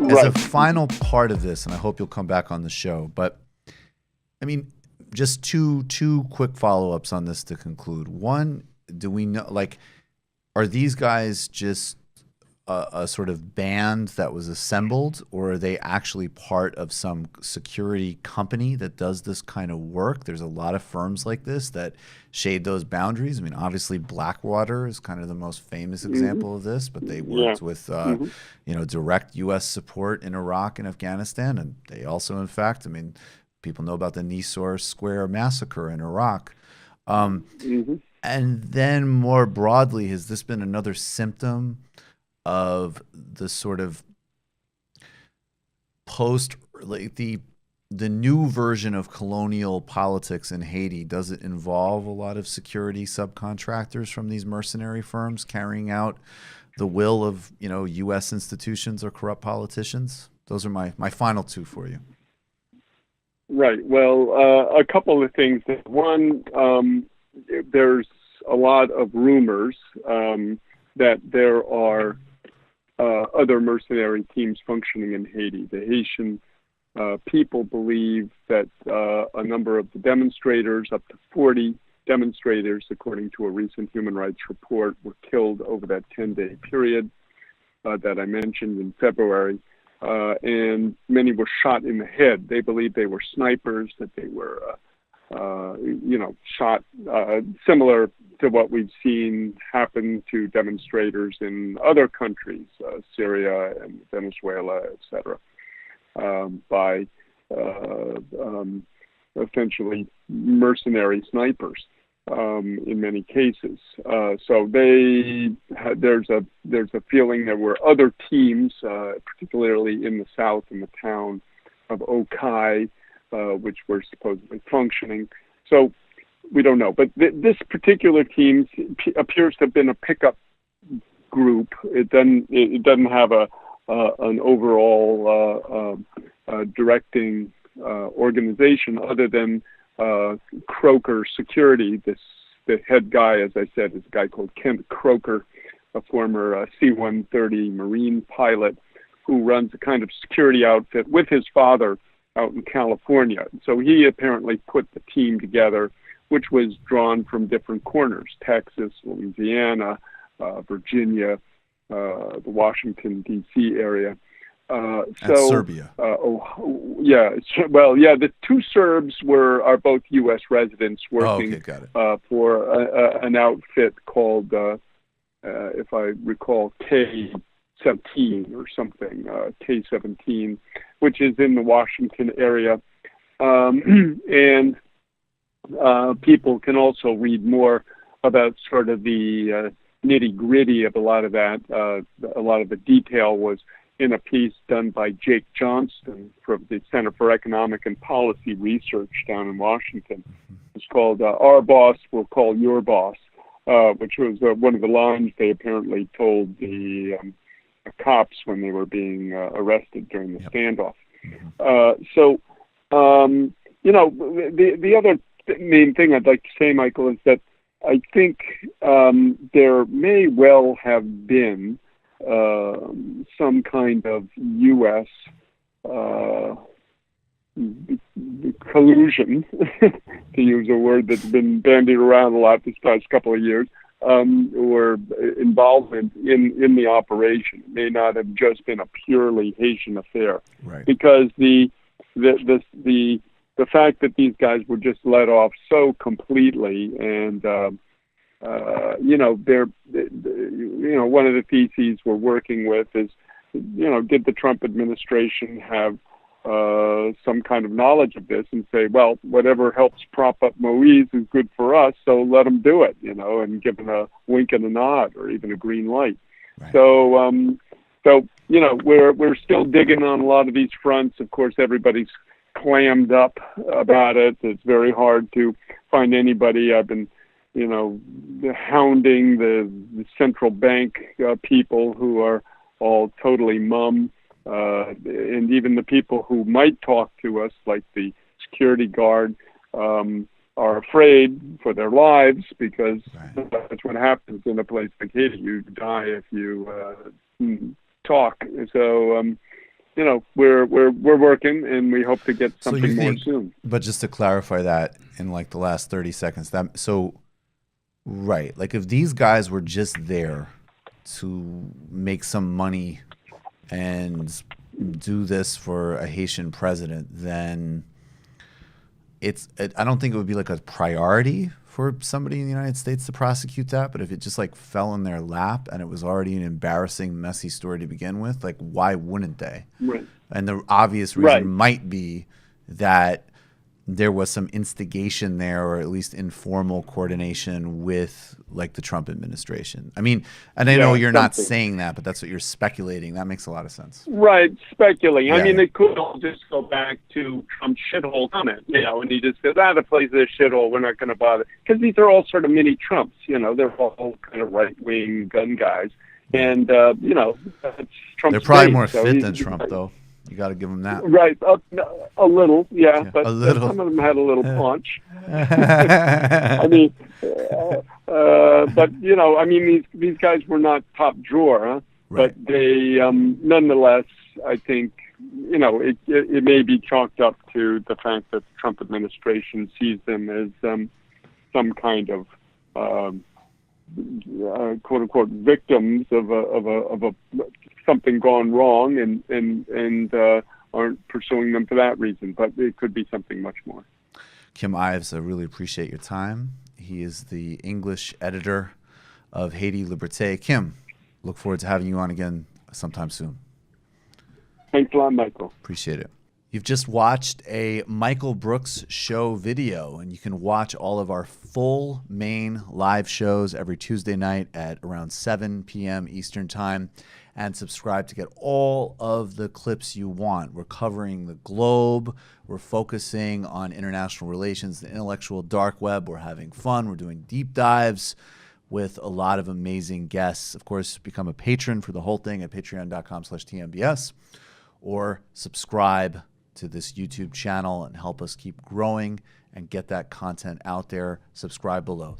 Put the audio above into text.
As a Right. final part of this, and I hope you'll come back on the show, but I mean, just two quick follow-ups on this to conclude. One, do we know, like, are these guys just a sort of band that was assembled, or are they actually part of some security company that does this kind of work? There's a lot of firms like this that shade those boundaries. I mean, obviously Blackwater is kind of the most famous Hmm. example of this, but they Yeah. worked with Hmm. direct U.S. support in Iraq and Afghanistan, and they also, in fact, I mean, people know about the Nisour Square massacre in Iraq. Um, Hmm. and then more broadly, has this been another symptom of the sort of post, like the new version of colonial politics in Haiti? Does it involve a lot of security subcontractors from these mercenary firms carrying out the will of, U.S. institutions or corrupt politicians? Those are my final two for you. Right. Well, a couple of things. One, there's a lot of rumors that there are other mercenary teams functioning in Haiti. The Haitian people believe that a number of the demonstrators, up to 40 demonstrators, according to a recent human rights report, were killed over that 10-day period that I mentioned in February. And many were shot in the head. They believe they were snipers, that they were, shot similar to what we've seen happen to demonstrators in other countries, Syria and Venezuela, etc., by essentially mercenary snipers in many cases. So there's a feeling there were other teams, particularly in the south, in the town of Okai, which were supposedly functioning. So we don't know, but this particular team appears to have been a pickup group. It doesn't have an overall directing organization other than Croker Security. The head guy, as I said, is a guy called Kent Croker, a former C-130 Marine pilot who runs a kind of security outfit with his father out in California. So he apparently put the team together, which was drawn from different corners: Texas, Louisiana, Virginia, the Washington, D.C. area. And Serbia. The two Serbs are both U.S. residents Oh, working okay, got it. for an outfit called, if I recall, K-17 or something, K-17, which is in the Washington area. And people can also read more about sort of the nitty-gritty of a lot of that. A lot of the detail was in a piece done by Jake Johnston from the Center for Economic and Policy Research down in Washington. It's called Our Boss Will Call Your Boss, which was one of the lines they apparently told the cops when they were being arrested during the standoff. The other main thing I'd like to say, Michael, is that I think there may well have been some kind of U.S. collusion, to use a word that's been bandied around a lot this past couple of years, or involvement in the operation. It may not have just been a purely Haitian affair, Right. because the fact that these guys were just let off so completely, and one of the theses we're working with is, did the Trump administration have some kind of knowledge of this and say, well, whatever helps prop up Moise is good for us, so let them do it, and give them a wink and a nod or even a green light. Right. So we're still digging on a lot of these fronts. Of course, everybody's clammed up about it. It's very hard to find anybody. I've been hounding the central bank people who are all totally mum, and even the people who might talk to us, like the security guard, are afraid for their lives, because that's what happens in a place like Haiti. You die if you talk. So we're working, and we hope to get So you something more think, soon. but just to clarify that in like the last 30 seconds, that so right, like if these guys were just there to make some money and do this for a Haitian president, then I don't think it would be like a priority for somebody in the United States to prosecute that. But if it just like fell in their lap and it was already an embarrassing, messy story to begin with, like why wouldn't they? Right. And the obvious reason might be that there was some instigation there, or at least informal coordination with like the Trump administration. I mean, and I know you're not saying that, but that's what you're speculating. That makes a lot of sense. Right, speculating. Yeah, I mean, it could all just go back to Trump's shithole comment, and he just says, the place is a shithole, we're not going to bother. Because these are all sort of mini Trumps, they're all kind of right-wing gun guys. And, that's Trump's They're probably base, more fit than Trump, though. You got to give them that. Right, a little, but a little. some of them had a little punch. I mean, these guys were not top drawer, huh? Right. But they, nonetheless, I think, it may be chalked up to the fact that the Trump administration sees them as some kind of quote unquote victims of something gone wrong, and aren't pursuing them for that reason. But it could be something much more. Kim Ives, I really appreciate your time. He is the English editor of Haiti Liberté. Kim, look forward to having you on again sometime soon. Thanks a lot, Michael. Appreciate it. You've just watched a Michael Brooks show video, and you can watch all of our full main live shows every Tuesday night at around 7 p.m. Eastern Time, and subscribe to get all of the clips you want. We're covering the globe. We're focusing on international relations, the intellectual dark web. We're having fun. We're doing deep dives with a lot of amazing guests. Of course, become a patron for the whole thing at patreon.com/TMBS, or subscribe to this YouTube channel and help us keep growing and get that content out there. Subscribe below.